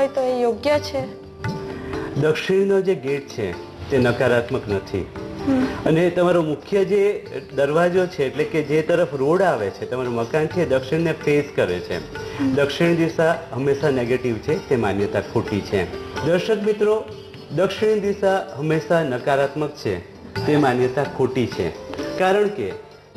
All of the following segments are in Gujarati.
હોય તો એ યોગ્ય છે? દક્ષિણનો જે ગેટ છે તે નકારાત્મક નથી અને તમારો મુખ્ય જે દરવાજો છે એટલે કે જે તરફ રોડ આવે છે તમારું મકાન છે દક્ષિણને ફેસ કરે છે. દક્ષિણ દિશા હંમેશા નેગેટિવ છે, તે માન્યતા ખોટી છે. દર્શક મિત્રો, દક્ષિણ દિશા હંમેશા નકારાત્મક છે તે માન્યતા ખોટી છે. કારણ કે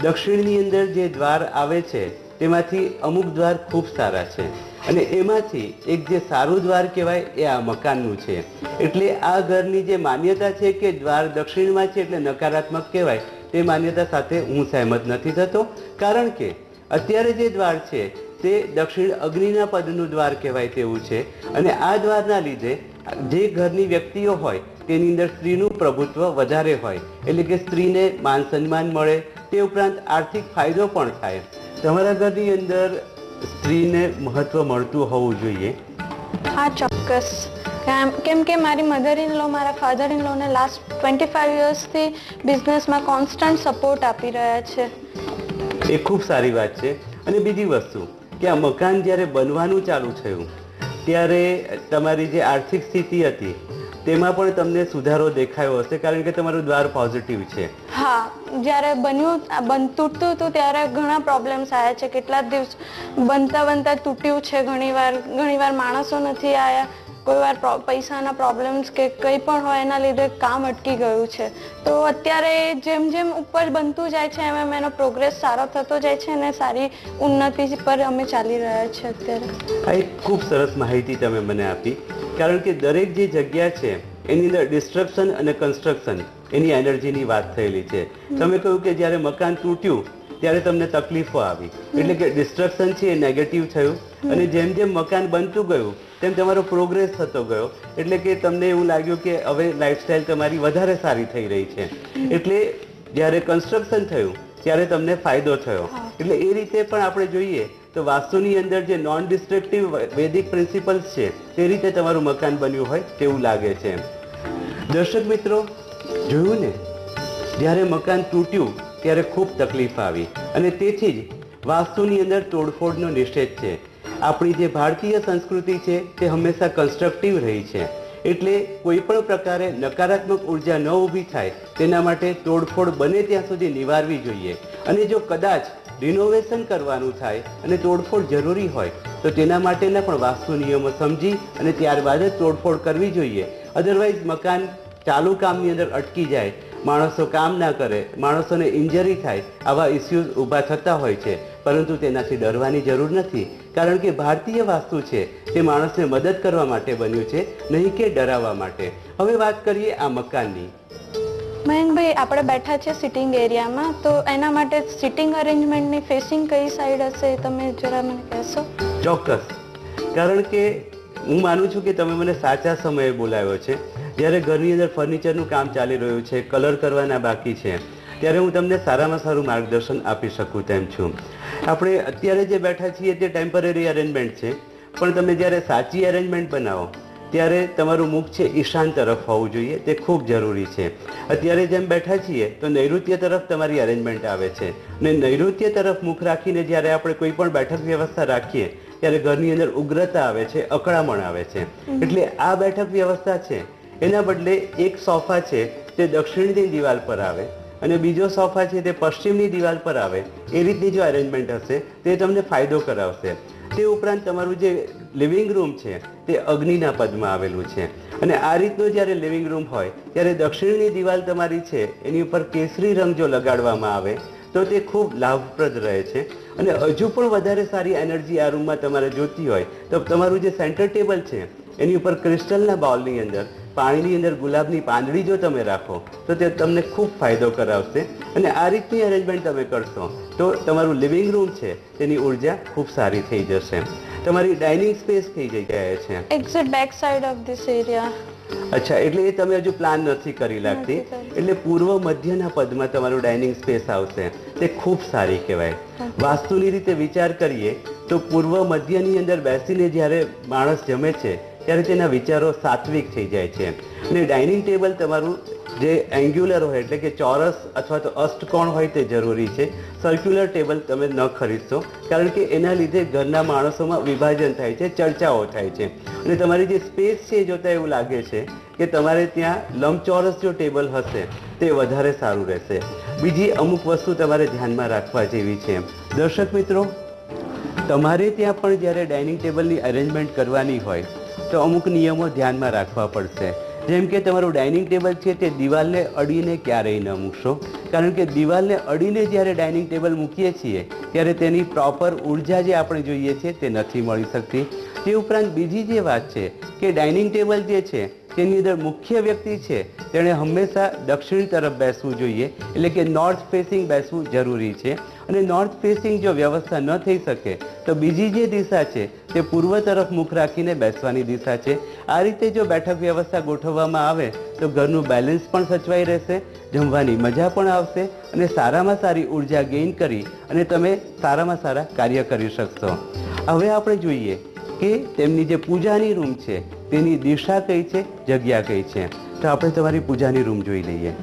દક્ષિણની અંદર જે દ્વાર આવે છે તેમાંથી અમુક દ્વાર ખૂબ સારા છે અને એમાંથી એક જે સારું દ્વાર કહેવાય એ આ મકાનનું છે. એટલે આ ઘરની જે માન્યતા છે કે દ્વાર દક્ષિણમાં છે એટલે નકારાત્મક કહેવાય, તે માન્યતા સાથે હું સહેમત નથી થતો. કારણ કે અત્યારે જે દ્વાર છે તે દક્ષિણ અગ્નિના પદનું દ્વાર કહેવાય તેવું છે અને આ દ્વારના લીધે જે ઘરની વ્યક્તિઓ હોય તેની અંદર સ્ત્રીનું પ્રભુત્વ વધારે હોય, એટલે કે સ્ત્રીને માન સન્માન મળે, તે ઉપરાંત આર્થિક ફાયદો પણ થાય. તમારા ઘરની અંદર સ્ત્રીને મહત્વ મળતું હોવું જોઈએ. હા, ચોક્કસ. કેમ કે મારી મધર ઇન લો મારા ફાધર ઇન લોને લાસ્ટ 25 યર્સથી બિઝનેસમાં કોન્સ્ટન્ટ સપોર્ટ આપી રહ્યા છે. એ ખૂબ સારી વાત છે. અને બીજી વસ્તુ કે આ મકાન જ્યારે બનવાનું ચાલુ થયું ત્યારે તમારી જે આર્થિક સ્થિતિ હતી તેમાં પણ તમને સુધારો દેખાયો હશે, કારણ કે તમારું દ્વાર પોઝિટિવ છે. હા, જ્યારે તૂટતું હતું ત્યારે ઘણા પ્રોબ્લેમ્સ આવ્યા છે. કેટલા દિવસ બનતા તૂટ્યું છે. ઘણીવાર માણસો નથી આવ્યા, કોઈ વાર પૈસાના પ્રોબ્લેમ્સ કે કંઈ પણ હોય એના લીધે કામ અટકી ગયું છે. તો અત્યારે જેમ જેમ ઉપર બનતું જાય છે એમ એનો પ્રોગ્રેસ સારો થતો જાય છે અને સારી ઉન્નતિ પર અમે ચાલી રહ્યા છીએ અત્યારે. આ એક ખૂબ સરસ માહિતી તમે મને આપી, કારણ કે દરેક જે જગ્યા છે એની અંદર ડિસ્ટ્રક્શન અને કન્સ્ટ્રક્શન એની એનર્જીની વાત થયેલી છે. તમે કહ્યું કે જ્યારે મકાન તૂટ્યું ત્યારે તમને તકલીફો આવી, એટલે કે ડિસ્ટ્રક્શન છે એ નેગેટિવ થયું અને જેમ જેમ મકાન બનતું ગયું તેમ તમારો પ્રોગ્રેસ થતો ગયો, એટલે કે તમને એવું લાગ્યું કે હવે લાઈફસ્ટાઈલ તમારી વધારે સારી થઈ રહી છે. એટલે જ્યારે કન્સ્ટ્રક્શન થયું ત્યારે તમને ફાયદો થયો. એટલે એ રીતે પણ આપણે જોઈએ તો વાસ્તુની અંદર જે નોન ડિસ્ટ્રક્ટિવ વૈદિક પ્રિન્સિપલ્સ છે તે રીતે તમારું મકાન બન્યું હોય તેવું લાગે છે. દર્શક મિત્રો, જોયું ને, જ્યારે મકાન તૂટ્યું ત્યારે ખૂબ તકલીફ આવી અને તેથી જ વાસ્તુની અંદર તોડફોડનો નિષેધ છે. આપણી જે ભારતીય સંસ્કૃતિ છે તે હંમેશા કન્સ્ટ્રક્ટિવ રહી છે, એટલે કોઈ પણ પ્રકારે નકારાત્મક ઉર્જા ન ઊભી થાય તેના માટે તોડફોડ બને ત્યાં સુધી નિવારવી જોઈએ. અને જો કદાચ રિનોવેશન કરવાનું થાય અને તોડફોડ જરૂરી હોય તો તેના માટેના પણ વાસ્તુ નિયમો સમજી અને ત્યારબાદ જ તોડફોડ કરવી જોઈએ. અધરવાઇઝ મકાન ચાલુ કામની અંદર અટકી જાય, માણસો કામ ના કરે, માણસોને ઇન્જરી થાય, આવા ઇસ્યુઝ ઊભા થતા હોય છે. પરંતુ તેનાથી ડરવાની જરૂર નથી, કારણ કે ભારતીય વાસ્તુ છે તે માણસને મદદ કરવા માટે બન્યું છે, નહીં કે ડરાવવા માટે. હવે વાત કરીએ આ મકાનની. મયંકભાઈ, આપણે બેઠા છે સિટિંગ એરિયામાં, તો એના માટે સિટિંગ અરેન્જમેન્ટની ફેસિંગ કઈ સાઈડ હશે તમે જરા મને કહેશો? ચોક્કસ. કારણ કે હું માનું છું કે તમે મને સાચા સમયે બોલાવ્યો છે. જ્યારે ઘરની અંદર ફર્નિચરનું કામ ચાલી રહ્યું છે, કલર કરવાના બાકી છે, ત્યારે હું તમને સારામાં સારું માર્ગદર્શન આપી શકું તેમ છું. આપણે અત્યારે જે બેઠા છીએ તે ટેમ્પરરી અરેન્જમેન્ટ છે, પણ તમે જ્યારે સાચી અરેન્જમેન્ટ બનાવો ત્યારે તમારું મુખ છે ઈશાન તરફ હોવું જોઈએ, તે ખૂબ જરૂરી છે. અત્યારે જેમ બેઠા છીએ તો નૈઋત્ય તરફ તમારી અરેન્જમેન્ટ આવે છે અને નૈઋત્ય તરફ મુખ રાખીને જ્યારે આપણે કોઈ પણ બેઠક વ્યવસ્થા રાખીએ ત્યારે ઘરની અંદર ઉગ્રતા આવે છે, અકળામણ આવે છે. એટલે આ બેઠક વ્યવસ્થા છે એના બદલે એક સોફા છે તે દક્ષિણની દિવાલ પર આવે અને બીજો સોફા છે તે પશ્ચિમની દિવાલ પર આવે, એ રીતની જો અરેન્જમેન્ટ હશે તે તમને ફાયદો કરાવશે. તે ઉપરાંત તમારું જે લિવિંગ રૂમ છે તે અગ્નિના પદમાં આવેલું છે અને આ રીતનો જ્યારે લિવિંગ રૂમ હોય ત્યારે દક્ષિણની દિવાલ તમારી છે એની ઉપર કેસરી રંગ જો લગાડવામાં આવે તો તે ખૂબ લાભપ્રદ રહે છે. અને હજુ પણ વધારે સારી એનર્જી આ રૂમમાં તમારે જોતી હોય તો તમારું જે સેન્ટર ટેબલ છે એની ઉપર ક્રિસ્ટલના બાઉલની અંદર પાણીની અંદર ગુલાબની પાંદડી જો તમે રાખો તો તે તમને ખૂબ ફાયદો કરાવશે. અને આ રીતની અરેન્જમેન્ટ તમે કરશો તો તમારું લિવિંગ રૂમ છે તેની ઉર્જા ખૂબ સારી થઈ જશે. તમારી ડાઇનિંગ સ્પેસ થઈ જાય છે exact back side of this area. અચ્છા, એટલે એ તમે હજુ પ્લાન નથી કરી લાગતી, એટલે પૂર્વ મધ્યના પદમાં તમારું ડાઇનિંગ સ્પેસ આવશે, તે ખૂબ સારી કહેવાય. વાસ્તુની રીતે વિચાર કરીએ તો પૂર્વ મધ્યની અંદર બેસીને જ્યારે માણસ જમે છે ત્યારે તેના વિચારો સાત્વિક થઈ જાય છે અને ડાઇનિંગ ટેબલ તમારું જે એંગ્યુલર હોય એટલે કે ચોરસ અથવા તો અષ્ટકોણ હોય તે જરૂરી છે. સર્ક્યુલર ટેબલ તમે ન ખરીદશો, કારણ કે એના લીધે ઘરના માણસોમાં વિભાજન થાય છે, ચર્ચાઓ થાય છે, અને તમારી જે સ્પેસ છે એ જોતાં એવું લાગે છે કે તમારે ત્યાં લંબચોરસ જો ટેબલ હશે તે વધારે સારું રહેશે. બીજી અમુક વસ્તુ તમારે ધ્યાનમાં રાખવા જેવી છે. દર્શક મિત્રો, તમારે ત્યાં પણ જ્યારે ડાઇનિંગ ટેબલની અરેન્જમેન્ટ કરવાની હોય તો અમુક નિયમો ધ્યાનમાં રાખવા પડશે. જેમ કે તમારું ડાઇનિંગ ટેબલ છે તે દિવાલને અડીને ક્યારેય ન મૂકશો, કારણ કે દિવાલને અડીને જ્યારે ડાઇનિંગ ટેબલ મૂકીએ છીએ ત્યારે તેની પ્રોપર ઉર્જા જે આપણે જોઈએ છે તે નથી મળી શકતી. તે ઉપરાંત બીજી જે વાત છે કે ડાઇનિંગ ટેબલ જે છે તેની અંદર મુખ્ય વ્યક્તિ છે તેણે હંમેશા દક્ષિણ તરફ બેસવું જોઈએ, એટલે કે નોર્થ ફેસિંગ બેસવું જરૂરી છે. અને નોર્થ ફેસિંગ જો વ્યવસ્થા ન થઈ શકે તો બીજી જે દિશા છે તે પૂર્વ તરફ મુખ રાખીને બેસવાની દિશા છે. આ રીતે જો બેઠક વ્યવસ્થા ગોઠવવામાં આવે તો ઘરનું બેલેન્સ પણ સચવાઈ રહેશે, જમવાની મજા પણ આવશે, અને સારામાં સારી ઉર્જા ગેઇન કરી અને તમે સારામાં સારા કાર્ય કરી શકશો. હવે આપણે જોઈએ કે તેમની જે પૂજાની રૂમ છે તેની દિશા કઈ છે, જગ્યા કઈ છે. તો આપણે તમારી પૂજાની રૂમ જોઈ લઈએ.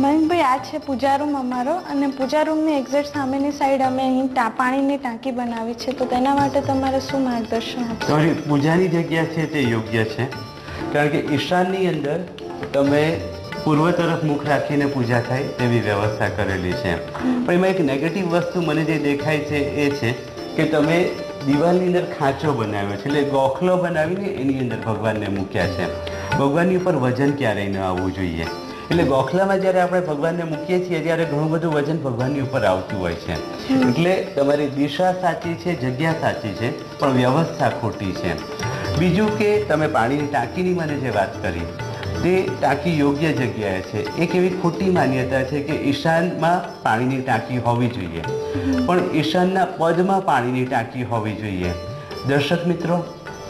મયંકભાઈ, આ છે પૂજા રૂમ અમારો, અને પૂજા રૂમની એક્ઝેક્ટ સામેની સાઈડ અમે અહીં પાણીની ટાંકી બનાવી છે. તો તેના માટે તમારે શું માર્ગદર્શન આપશો? તમારી પૂજાની જગ્યા છે તે યોગ્ય છે, કારણ કે ઈશાનની અંદર તમે પૂર્વ તરફ મુખ રાખીને પૂજા થાય તેવી વ્યવસ્થા કરેલી છે. પણ એમાં એક નેગેટિવ વસ્તુ મને જે દેખાય છે એ છે કે તમે દિવાલની અંદર ખાંચો બનાવ્યો છે, એટલે ગોખલો બનાવીને એની અંદર ભગવાનને મૂક્યા છે. ભગવાનની ઉપર વજન ક્યારેય ન આવવું જોઈએ. એટલે ગોખલામાં જ્યારે આપણે ભગવાનને મૂકીએ છીએ ત્યારે ઘણું બધું વજન ભગવાનની ઉપર આવતું હોય છે. એટલે તમારી દિશા સાચી છે, જગ્યા સાચી છે, પણ વ્યવસ્થા ખોટી છે. બીજું કે તમે પાણીની ટાંકીની મને જે વાત કરી તે ટાંકી યોગ્ય જગ્યાએ છે. એક એવી ખોટી માન્યતા છે કે ઈશાનમાં પાણીની ટાંકી હોવી જોઈએ, પણ ઈશાનના પદમાં પાણીની ટાંકી હોવી જોઈએ. દર્શક મિત્રો,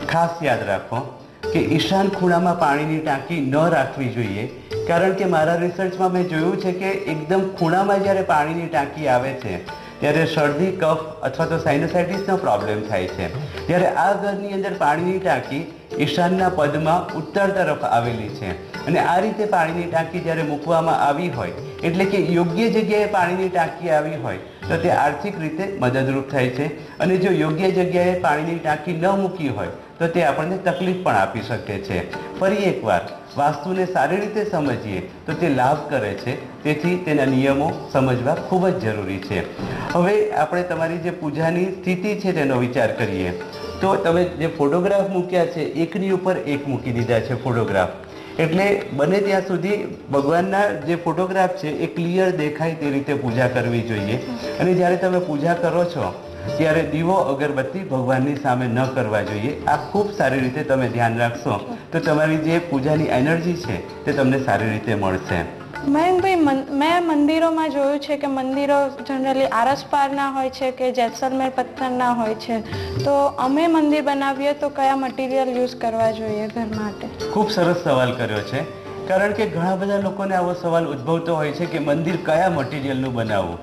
ખાસ યાદ રાખો કે ઈશાન ખૂણામાં પાણીની ટાંકી ન રાખવી જોઈએ, કારણ કે મારા રિસર્ચમાં મેં જોયું છે કે એકદમ ખૂણામાં જ્યારે પાણીની ટાંકી આવે છે ત્યારે શરદી, કફ અથવા તો સાઇનોસાઇટિસનો પ્રોબ્લેમ થાય છે. જ્યારે આ ઘરની અંદર પાણીની ટાંકી ઈશાનના પદમાં ઉત્તર તરફ આવેલી છે, અને આ રીતે પાણીની ટાંકી જ્યારે મૂકવામાં આવી હોય, એટલે કે યોગ્ય જગ્યાએ પાણીની ટાંકી આવી હોય તો તે આર્થિક રીતે મદદરૂપ થાય છે. અને જો યોગ્ય જગ્યાએ પાણીની ટાંકી ન મૂકી હોય તો તે આપણને તકલીફ પણ આપી શકે છે. ફરી એકવાર વાસ્તુને સારી રીતે સમજીએ તો તે લાભ કરે છે, તેથી તેના નિયમો સમજવા ખૂબ જ જરૂરી છે. હવે આપણે તમારી જે પૂજાની સ્થિતિ છે તેનો વિચાર કરીએ તો તમે જે ફોટોગ્રાફ મૂક્યા છે એકની ઉપર એક મૂકી દીધા છે ફોટોગ્રાફ, એટલે બને ત્યાં સુધી ભગવાનના જે ફોટોગ્રાફ છે એ ક્લિયર દેખાય તે રીતે પૂજા કરવી જોઈએ. અને જ્યારે તમે પૂજા કરો છો ત્યારે દીવો અગરબત્તી ભગવાનની સામે ન કરવા જોઈએ. આ ખૂબ સારી રીતે તમે ધ્યાન રાખશો તો તમારી જે પૂજાની એનર્જી છે તે તમને સારી રીતે મળશે. મયંકભાઈ, મેં મંદિરોમાં જોયું છે કે મંદિરો જનરલી આરસપારના હોય છે કે જેસલમેર પથ્થરના હોય છે. તો અમે મંદિર બનાવીએ તો કયા મટીરિયલ યુઝ કરવા જોઈએ ઘર માટે? ખૂબ સરસ સવાલ કર્યો છે, કારણ કે ઘણા બધા લોકોને આવો સવાલ ઉદ્ભવતો હોય છે કે મંદિર કયા મટીરિયલનું બનાવવું.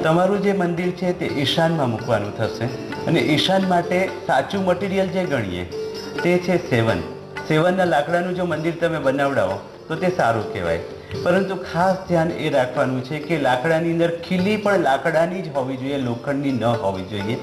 તમારું જે મંદિર છે તે ઈશાનમાં મૂકવાનું થશે, અને ઈશાન માટે સાચું મટીરિયલ જે ગણીએ તે છે સેવન. સેવનના લાકડાનું જો મંદિર તમે બનાવડાવો તો તે સારું કહેવાય. પરંતુ ખાસ ધ્યાન એ રાખવાનું છે કે લાકડાની અંદર ખીલી પણ લાકડાની જ હોવી જોઈએ, લોખંડની ન હોવી જોઈએ.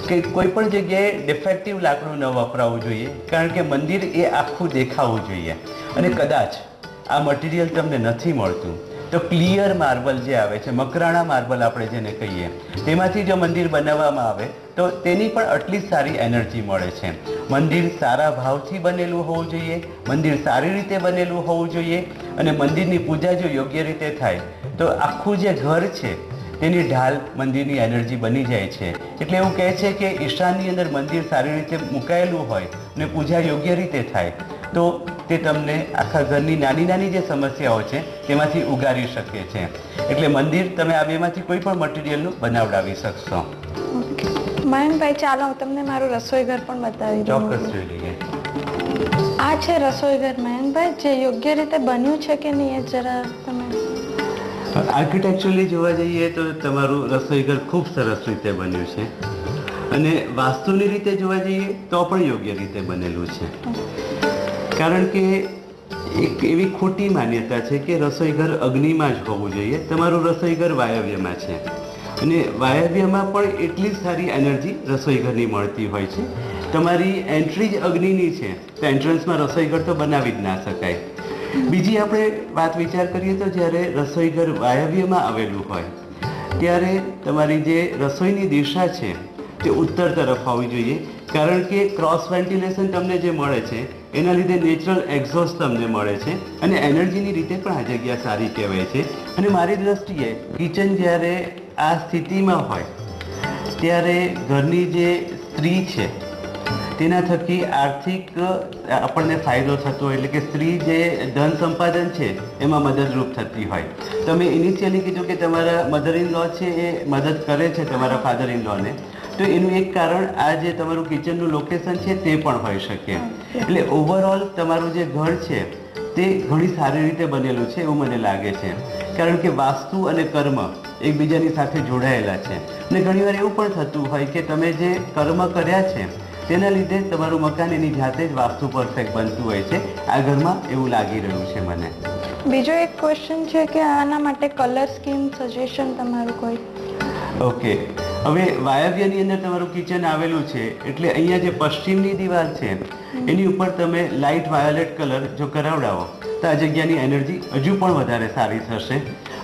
કે કોઈ પણ જગ્યાએ ડિફેક્ટિવ લાકડું ન વપરાવવું જોઈએ, કારણ કે મંદિર એ આખું દેખાવું જોઈએ. અને કદાચ આ મટીરિયલ તમને નથી મળતું તો ક્લિયર માર્બલ જે આવે છે, મકરાણા માર્બલ આપણે જેને કહીએ, તેમાંથી જો મંદિર બનાવવામાં આવે તો તેની પણ આટલી સારી એનર્જી મળે છે. મંદિર સારા ભાવથી બનેલું હોવું જોઈએ, મંદિર સારી રીતે બનેલું હોવું જોઈએ, અને મંદિરની પૂજા જો યોગ્ય રીતે થાય તો આખું જે ઘર છે તેની ઢાલ મંદિરની એનર્જી બની જાય છે. એટલે એવું કહે છે કે ઈશાનની અંદર મંદિર સારી રીતે મુકાયેલું હોય અને પૂજા યોગ્ય રીતે થાય તો તે તમને આખા ઘરની નાની નાની જે સમસ્યાઓ છે તેમાંથી ઉગારી શકે છે. એટલે મંદિર તમે આ બેમાંથી કોઈ પણ મટીરિયલનું બનાવડાવી શકશો. મયંકભાઈ, ચાલો હું તમને મારું રસોઈ ઘર પણ બતાવી દઉં. ચોક્કસ જોઈ લઈએ. આ આ છે રસોઈઘર મયંકભાઈ, જે યોગ્ય રીતે બન્યું છે કે નહીં એ જરા તમે. આર્કિટેક્ચરલી જોવા જઈએ તો તમારું રસોઈઘર ખૂબ સરસ રીતે બન્યું છે અને વાસ્તુની રીતે જોવા જઈએ તો પણ યોગ્ય રીતે બનેલું છે. કારણ કે એક એવી ખોટી માન્યતા છે કે રસોઈઘર અગ્નિમાં જ હોવું જોઈએ. તમારું રસોઈઘર વાયવ્યમાં છે અને વાયવ્યમાં પણ એટલી જ સારી એનર્જી રસોઈઘરની મળતી હોય છે. તમારી એન્ટ્રી જ અગ્નિની છે તો એન્ટ્રન્સમાં રસોઈઘર તો બનાવી જ ના શકાય. બીજી આપણે વાત વિચાર કરીએ તો જ્યારે રસોઈઘર વાયવ્યમાં આવેલું હોય ત્યારે તમારી જે રસોઈની દિશા છે તે ઉત્તર તરફ હોવી જોઈએ. કારણ કે ક્રોસ વેન્ટિલેશન તમને જે મળે છે એના લીધે નેચરલ એક્ઝોસ્ટ તમને મળે છે અને એનર્જીની રીતે પણ આ જગ્યા સારી કહેવાય છે. અને મારી દ્રષ્ટિએ કિચન જ્યારે આ સ્થિતિમાં હોય ત્યારે ઘરની જે સ્ત્રી છે તેના થકી આર્થિક આપણને ફાયદો થતો હોય, એટલે કે સ્ત્રી જે ધન સંપાદન છે એમાં મદદરૂપ થતી હોય. તમે ઇનિશિયલી કીધું કે તમારા મધર ઇન લો છે એ મદદ કરે છે તમારા ફાધર ઇન લોને, તો એનું એક કારણ આ જે તમારું કિચનનું લોકેશન છે તે પણ હોઈ શકે. એટલે ઓવરઓલ તમારું જે ઘર છે તે ઘણી સારી રીતે બનેલું છે એવું મને લાગે છે. કારણ કે વાસ્તુ અને કર્મ એકબીજાની સાથે જોડાયેલા છે અને ઘણીવાર એવું પણ થતું હોય કે તમે જે કર્મ કર્યા છે તેના લીધે તમારું મકાન એની જાતે જ વાસ્તુ પરફેક્ટ બનતું હોય છે. આ ઘરમાં એવું લાગી રહ્યું છે મને. બીજો એક ક્વેશ્ચન છે કે આના માટે કલર સ્કીમ સજેશન તમારું કોઈ? ઓકે, હવે વાયવ્યની અંદર તમારું કિચન આવેલું છે એટલે અહીંયા જે પશ્ચિમની દિવાલ છે એની ઉપર તમે લાઇટ વાયોલેટ કલર જો કરાવડાવો તો આ જગ્યાની એનર્જી હજુ પણ વધારે સારી થશે.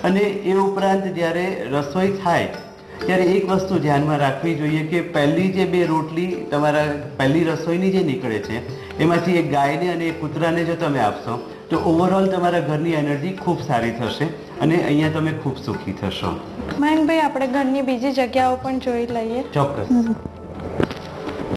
અને એ ઉપરાંત જ્યારે રસોઈ થાય ત્યારે એક વસ્તુ ધ્યાનમાં રાખવી જોઈએ કે પહેલી જે 2 રોટલી તમારા પહેલી રસોઈની જે નીકળે છે એમાંથી એક ગાયને અને એક કૂતરાને જો તમે આપશો તો ઓવરઓલ તમારા ઘરની એનર્જી ખૂબ સારી થશે અને અહીંયા તમે ખૂબ સુખી થશો. મયંકભાઈ, આપણે ઘરની બીજી જગ્યાઓ પણ જોઈ લઈએ. ચોક્કસ.